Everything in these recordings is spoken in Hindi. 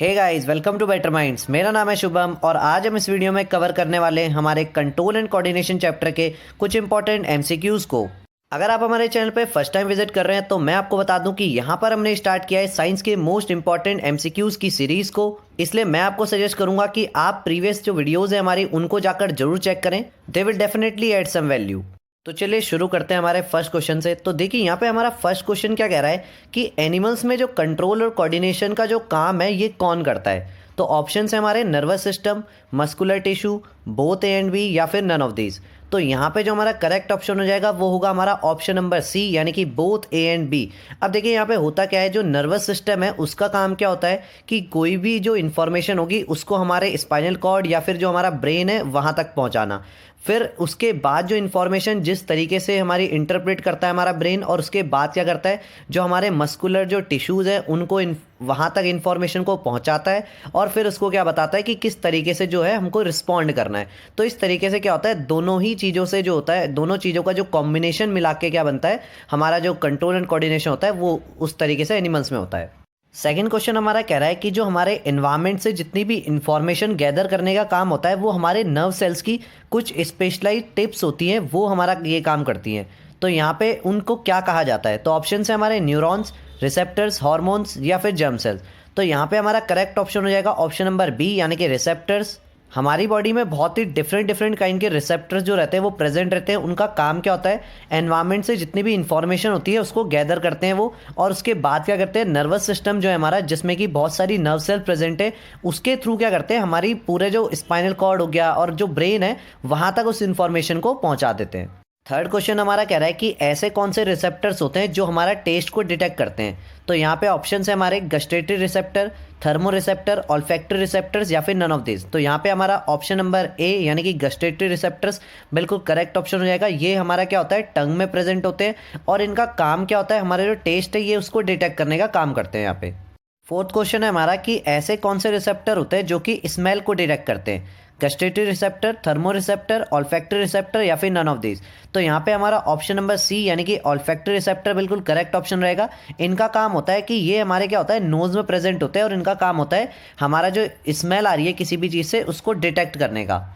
Hey guys, welcome to better minds. मेरा नाम है शुभम और आज हम इस वीडियो में कवर करने वाले हैं हमारे कंट्रोल एंड कोऑर्डिनेशन चैप्टर के कुछ इंपॉर्टेंट एमसीक्यूज को। अगर आप हमारे चैनल पे फर्स्ट टाइम विजिट कर रहे हैं तो मैं आपको बता दूं कि यहाँ पर हमने स्टार्ट किया है साइंस के मोस्ट इंपॉर्टेंट एमसीक्यूज की सीरीज को। इसलिए मैं आपको सजेस्ट करूंगा कि आप प्रीवियस जो वीडियोज़ हैं हमारी उनको जाकर जरूर चेक करें। They will definitely add some value. तो चलिए शुरू करते हैं हमारे फर्स्ट क्वेश्चन से। तो देखिए यहाँ पे हमारा फर्स्ट क्वेश्चन क्या कह रहा है कि एनिमल्स में जो कंट्रोल और कोऑर्डिनेशन का जो काम है ये कौन करता है। तो ऑप्शन है हमारे nervous system, muscular tissue, both A and B या फिर नन ऑफ दीज। तो यहाँ पे जो हमारा करेक्ट ऑप्शन हो जाएगा वो होगा हमारा ऑप्शन नंबर सी, यानी कि बोथ ए एंड बी। अब देखिए यहाँ पे होता क्या है, जो नर्वस सिस्टम है उसका काम क्या होता है कि कोई भी जो इन्फॉर्मेशन होगी उसको हमारे स्पाइनल कॉर्ड या फिर जो हमारा ब्रेन है वहाँ तक पहुँचाना। फिर उसके बाद जो इन्फॉर्मेशन जिस तरीके से हमारी इंटरप्रेट करता है हमारा ब्रेन, और उसके बाद क्या करता है जो हमारे मस्कुलर जो टिश्यूज़ हैं उनको वहाँ तक इन्फॉर्मेशन को पहुँचाता है और फिर उसको क्या बताता है कि किस तरीके से जो है हमको रिस्पॉन्ड करना है। तो इस तरीके से क्या होता है, दोनों ही चीज़ों से जो होता है, दोनों चीज़ों का जो कॉम्बिनेशन मिला के क्या बनता है, हमारा जो कंट्रोल एंड कोऑर्डिनेशन होता है वो उस तरीके से एनिमल्स में होता है। सेकेंड क्वेश्चन हमारा कह रहा है कि जो हमारे एनवायरनमेंट से जितनी भी इंफॉर्मेशन गैदर करने का काम होता है वो हमारे नर्व सेल्स की कुछ स्पेशलाइज्ड टिप्स होती हैं, वो हमारा ये काम करती हैं। तो यहाँ पे उनको क्या कहा जाता है। तो ऑप्शन है हमारे न्यूरॉन्स, रिसेप्टर्स, हार्मोन्स या फिर जर्म सेल्स। तो यहाँ पे हमारा करेक्ट ऑप्शन हो जाएगा ऑप्शन नंबर बी, यानी कि रिसेप्टर्स। हमारी बॉडी में बहुत ही डिफरेंट काइंड के रिसेप्टर्स जो रहते हैं वो प्रेजेंट रहते हैं। उनका काम क्या होता है, एनवायरनमेंट से जितनी भी इंफॉर्मेशन होती है उसको गैदर करते हैं वो, और उसके बाद क्या करते हैं, नर्वस सिस्टम जो है हमारा, जिसमें कि बहुत सारी नर्व सेल प्रेजेंट है, उसके थ्रू क्या करते हैं, हमारी पूरे जो स्पाइनल कॉर्ड हो गया और जो ब्रेन है वहाँ तक उस इंफॉर्मेशन को पहुँचा देते हैं। थर्ड क्वेश्चन हमारा कह रहा है कि ऐसे कौन से रिसेप्टर्स होते हैं जो हमारा टेस्ट को डिटेक्ट करते हैं। तो यहाँ पे ऑप्शन है हमारे gustatory receptor, thermo receptor, olfactory receptors या फिर नन ऑफ दिस। तो यहाँ पे हमारा ऑप्शन नंबर ए, यानी कि गस्टेटरी रिसेप्टर्स बिल्कुल करेक्ट ऑप्शन हो जाएगा। ये हमारा क्या होता है, टंग में प्रेजेंट होते हैं और इनका काम क्या होता है, हमारा जो टेस्ट है ये उसको डिटेक्ट करने का काम करते हैं यहाँ पे। फोर्थ क्वेश्चन है हमारा कि ऐसे कौन से रिसेप्टर होते हैं जो कि स्मेल को डिटेक्ट करते हैं। Gustatory receptor, thermo receptor, olfactory receptor या फिर नन ऑफ दिस। तो यहाँ पे हमारा ऑप्शन नंबर सी, यानी कि ऑल्फैक्टरी रिसेप्टर बिल्कुल करेक्ट ऑप्शन रहेगा। इनका काम होता है कि ये हमारे क्या होता है, नोज में प्रेजेंट होते हैं और इनका काम होता है हमारा जो स्मेल आ रही है किसी भी चीज़ से उसको डिटेक्ट करने का।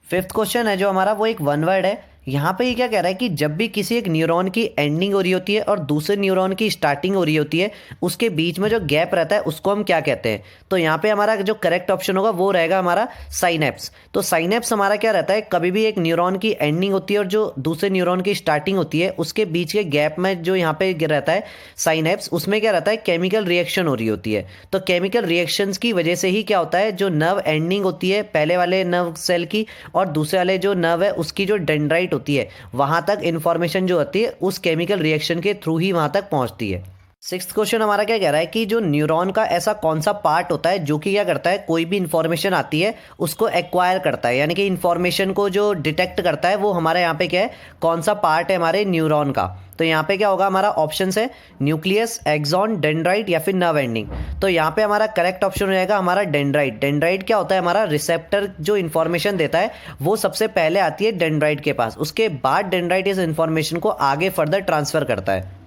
फिफ्थ क्वेश्चन है जो हमारा वो एक वन वर्ड है। यहाँ पे ये क्या कह रहा है कि जब भी किसी एक न्यूरॉन की एंडिंग हो रही होती है और दूसरे न्यूरॉन की स्टार्टिंग हो रही होती है, उसके बीच में जो गैप रहता है उसको हम क्या कहते हैं। तो यहाँ पे हमारा जो करेक्ट ऑप्शन होगा वो रहेगा हमारा साइनेप्स। तो साइनेप्स हमारा क्या रहता है, कभी भी एक न्यूरॉन की एंडिंग होती है और जो दूसरे न्यूरॉन की स्टार्टिंग होती है उसके बीच के गैप में जो यहाँ पे रहता है साइनेप्स, उसमें क्या रहता है, केमिकल रिएक्शन हो रही होती है। तो केमिकल रिएक्शंस की वजह से ही क्या होता है, जो नर्व एंडिंग होती है पहले वाले नर्व सेल की और दूसरे वाले जो नर्व है उसकी जो डेंड्राइट होती है वहां तक इंफॉर्मेशन जो होती है उस केमिकल रिएक्शन के थ्रू ही वहां तक पहुंचती है। सिक्स्थ क्वेश्चन हमारा क्या कह रहा है कि जो न्यूरॉन का ऐसा कौन सा पार्ट होता है जो कि क्या करता है, कोई भी इंफॉर्मेशन आती है उसको एक्वायर करता है, यानी कि इंफॉर्मेशन को जो डिटेक्ट करता है वो हमारे यहाँ पे क्या है, कौन सा पार्ट है हमारे न्यूरॉन का। तो यहाँ पे क्या होगा, हमारा ऑप्शन है न्यूक्लियस, एक्सॉन, डेंड्राइट या फिर नर्व एंडिंग। तो यहाँ पे हमारा करेक्ट ऑप्शन हो जाएगा हमारा डेंड्राइट। डेंड्राइट क्या होता है, हमारा रिसेप्टर जो इन्फॉर्मेशन देता है वो सबसे पहले आती है डेंड्राइट के पास, उसके बाद डेंड्राइट इस इन्फॉर्मेशन को आगे फर्दर ट्रांसफर करता है।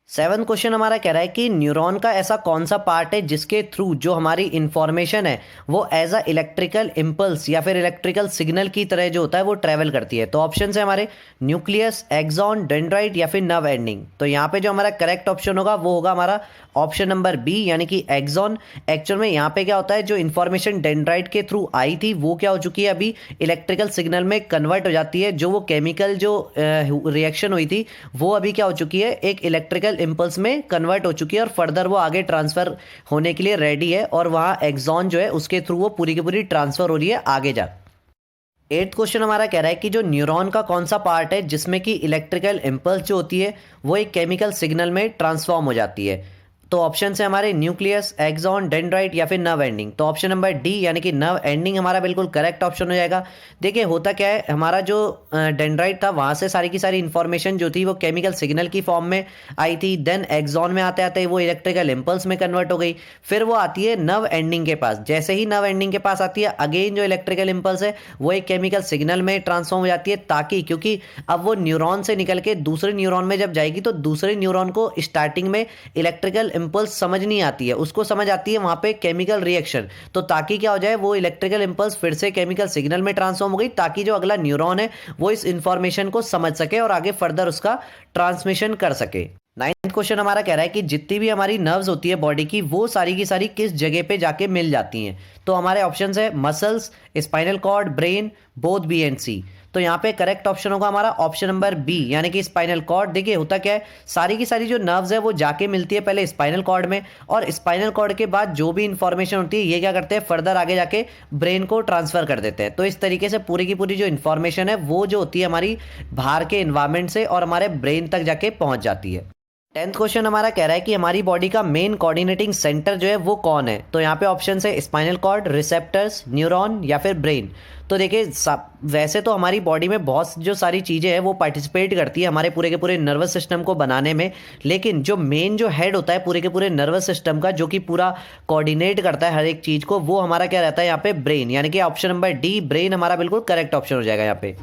सेवन्थ क्वेश्चन हमारा कह रहा है कि न्यूरॉन का ऐसा कौन सा पार्ट है जिसके थ्रू जो हमारी इंफॉर्मेशन है वो एज अ इलेक्ट्रिकल इम्पल्स या फिर इलेक्ट्रिकल सिग्नल की तरह जो होता है वो ट्रेवल करती है। तो ऑप्शन है हमारे न्यूक्लियस, एक्सॉन, डेंड्राइट या फिर नर्व एंडिंग। तो यहाँ पे जो हमारा करेक्ट ऑप्शन होगा वो होगा हमारा ऑप्शन नंबर बी, यानी कि एक्सॉन। एक्चुअल में यहाँ पे क्या होता है, जो इन्फॉर्मेशन डेंड्राइट के थ्रू आई थी वो क्या हो चुकी है, अभी इलेक्ट्रिकल सिग्नल में कन्वर्ट हो जाती है। जो वो केमिकल जो रिएक्शन हुई थी वो अभी क्या हो चुकी है, एक इलेक्ट्रिकल इम्पल्स में कन्वर्ट हो चुकी है और फर्दर वो आगे ट्रांसफर होने के लिए रेडी है, और वहाँ एक्सॉन जो है उसके थ्रू वो पूरी की पूरी ट्रांसफर हो रही है आगे जा। एट्थ क्वेश्चन हमारा कह रहा है कि जो न्यूरॉन का कौन सा पार्ट है जिसमें कि इलेक्ट्रिकल इम्पल्स जो होती है वो एक केमिकल सिग्नल में ट्रांसफॉर्म हो जाती है। तो ऑप्शन है हमारे न्यूक्लियस, एक्सॉन, डेंड्राइट या फिर नर्व एंडिंग। तो ऑप्शन नंबर डी, यानी कि नर्व एंडिंग हमारा बिल्कुल करेक्ट ऑप्शन हो जाएगा। देखिए होता क्या है, हमारा जो डेंड्राइट था वहाँ से सारी की सारी इन्फॉर्मेशन जो थी वो केमिकल सिग्नल की फॉर्म में आई थी, देन एक्सॉन में आते आते वो इलेक्ट्रिकल इम्पल्स में कन्वर्ट हो गई, फिर वो आती है नर्व एंडिंग के पास। जैसे ही नर्व एंडिंग के पास आती है अगेन जो इलेक्ट्रिकल इम्पल्स है वो एक केमिकल सिग्नल में ट्रांसफॉर्म हो जाती है, ताकि क्योंकि अब वो न्यूरॉन से निकल के दूसरे न्यूरॉन में जब जाएगी तो दूसरे न्यूरॉन को स्टार्टिंग में इलेक्ट्रिकल इम्पल्स समझ नहीं आती है, उसको समझ आती है वहाँ पे केमिकल रिएक्शन। तो ताकि क्या हो जाए, वो इलेक्ट्रिकल इम्पल्स फिर से केमिकल सिग्नल में ट्रांसफॉर्म हो गई, ताकि जो अगला न्यूरॉन है वो इस इंफॉर्मेशन को समझ सके और आगे फर्दर उसका ट्रांसमिशन कर सके। नाइन्थ क्वेश्चन हमारा कह रहा है कि जितनी भी हमारी नर्व्स होती है बॉडी की, वो सारी की सारी किस जगह पे जाके मिल जाती हैं। तो हमारे ऑप्शंस है muscles, spinal cord, brain, both B and C. तो यहाँ पे करेक्ट ऑप्शन होगा हमारा ऑप्शन नंबर बी, यानी कि स्पाइनल कॉर्ड। देखिए होता क्या है, सारी की सारी जो नर्व्स है वो जाके मिलती है पहले स्पाइनल कॉर्ड में, और स्पाइनल कॉर्ड के बाद जो भी इंफॉर्मेशन होती है ये क्या करते हैं, फर्दर आगे जाके ब्रेन को ट्रांसफर कर देते हैं। तो इस तरीके से पूरी की पूरी जो इन्फॉर्मेशन है वो जो होती है हमारी बाहर के इन्वायरमेंट से और हमारे ब्रेन तक जाके पहुंच जाती है। 10th क्वेश्चन हमारा कह रहा है कि हमारी बॉडी का मेन कोऑर्डिनेटिंग सेंटर जो है वो कौन है। तो यहाँ पे ऑप्शन है स्पाइनल कॉर्ड, रिसेप्टर्स, न्यूरॉन या फिर ब्रेन। तो देखिए वैसे तो हमारी बॉडी में बहुत जो सारी चीज़ें हैं वो पार्टिसिपेट करती है हमारे पूरे के पूरे नर्वस सिस्टम को बनाने में, लेकिन जो मेन जो हेड होता है पूरे के पूरे नर्वस सिस्टम का, जो कि पूरा कोऑर्डिनेट करता है हर एक चीज़ को, वो हमारा क्या रहता है यहाँ पे, ब्रेन। यानी कि ऑप्शन नंबर डी, ब्रेन, हमारा बिल्कुल करेक्ट ऑप्शन हो जाएगा यहाँ पे।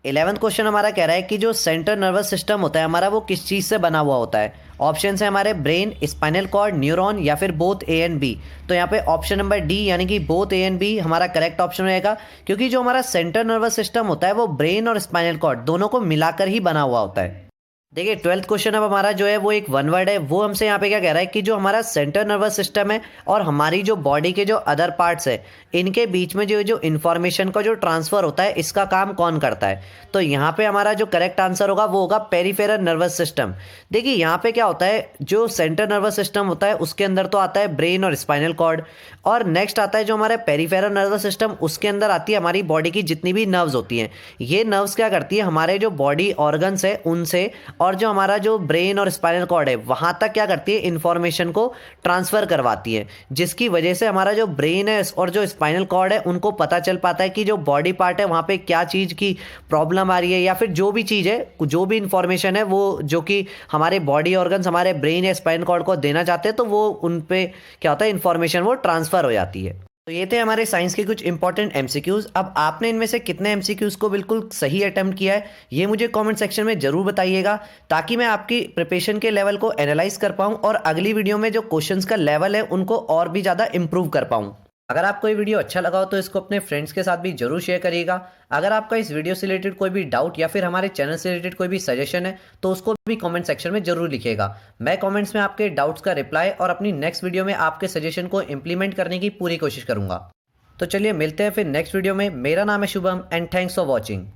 11th क्वेश्चन हमारा कह रहा है कि जो सेंट्रल नर्वस सिस्टम होता है हमारा वो किस चीज़ से बना हुआ होता है। ऑप्शन है हमारे ब्रेन, स्पाइनल कॉर्ड, न्यूरॉन या फिर बोथ ए एंड बी। तो यहाँ पे ऑप्शन नंबर डी यानी कि बोथ ए एंड बी हमारा करेक्ट ऑप्शन रहेगा, क्योंकि जो हमारा सेंट्रल नर्वस सिस्टम होता है वो ब्रेन और स्पाइनल कॉर्ड दोनों को मिलाकर ही बना हुआ होता है। देखिए 12th क्वेश्चन अब हमारा जो है वो एक वन वर्ड है, वो हमसे यहाँ पे क्या कह रहा है कि जो हमारा सेंट्रल नर्वस सिस्टम है और हमारी जो बॉडी के जो अदर पार्ट्स है, इनके बीच में जो इन्फॉर्मेशन का जो ट्रांसफ़र होता है, इसका काम कौन करता है। तो यहाँ पे हमारा जो करेक्ट आंसर होगा वो होगा पेरिफेरल नर्वस सिस्टम। देखिए यहाँ पे क्या होता है, जो सेंट्रल नर्वस सिस्टम होता है उसके अंदर तो आता है ब्रेन और स्पाइनल कॉर्ड, और नेक्स्ट आता है जो हमारे पेरिफेरल नर्वस सिस्टम, उसके अंदर आती है हमारी बॉडी की जितनी भी नर्व्स होती हैं। ये नर्व्स क्या करती है, हमारे जो बॉडी ऑर्गन्स है उनसे, और जो हमारा जो ब्रेन और स्पाइनल कॉर्ड है वहाँ तक क्या करती है, इन्फॉर्मेशन को ट्रांसफ़र करवाती है, जिसकी वजह से हमारा जो ब्रेन है और जो स्पाइनल कॉर्ड है उनको पता चल पाता है कि जो बॉडी पार्ट है वहाँ पे क्या चीज़ की प्रॉब्लम आ रही है, या फिर जो भी चीज़ है, जो भी इन्फॉर्मेशन है वो जो कि हमारे बॉडी ऑर्गन्स हमारे ब्रेन या स्पाइनल कॉर्ड को देना चाहते हैं, तो वो उन पे क्या होता है, इन्फॉर्मेशन वो ट्रांसफ़र हो जाती है। तो ये थे हमारे साइंस के कुछ इंपॉर्टेंट एमसीक्यूज। अब आपने इनमें से कितने एमसीक्यूज को बिल्कुल सही अटेम्प्ट किया है ये मुझे कमेंट सेक्शन में जरूर बताइएगा, ताकि मैं आपकी प्रिपरेशन के लेवल को एनालाइज कर पाऊँ और अगली वीडियो में जो क्वेश्चंस का लेवल है उनको और भी ज़्यादा इंप्रूव कर पाऊँ। अगर आपको ये वीडियो अच्छा लगा हो तो इसको अपने फ्रेंड्स के साथ भी जरूर शेयर करिएगा। अगर आपका इस वीडियो से रिलेटेड कोई भी डाउट या फिर हमारे चैनल से रिलेटेड कोई भी सजेशन है तो उसको भी कमेंट सेक्शन में जरूर लिखिएगा। मैं कमेंट्स में आपके डाउट्स का रिप्लाई और अपनी नेक्स्ट वीडियो में आपके सजेशन को इंप्लीमेंट करने की पूरी कोशिश करूंगा। तो चलिए मिलते हैं फिर नेक्स्ट वीडियो में। मेरा नाम है Shubham and thanks for watching.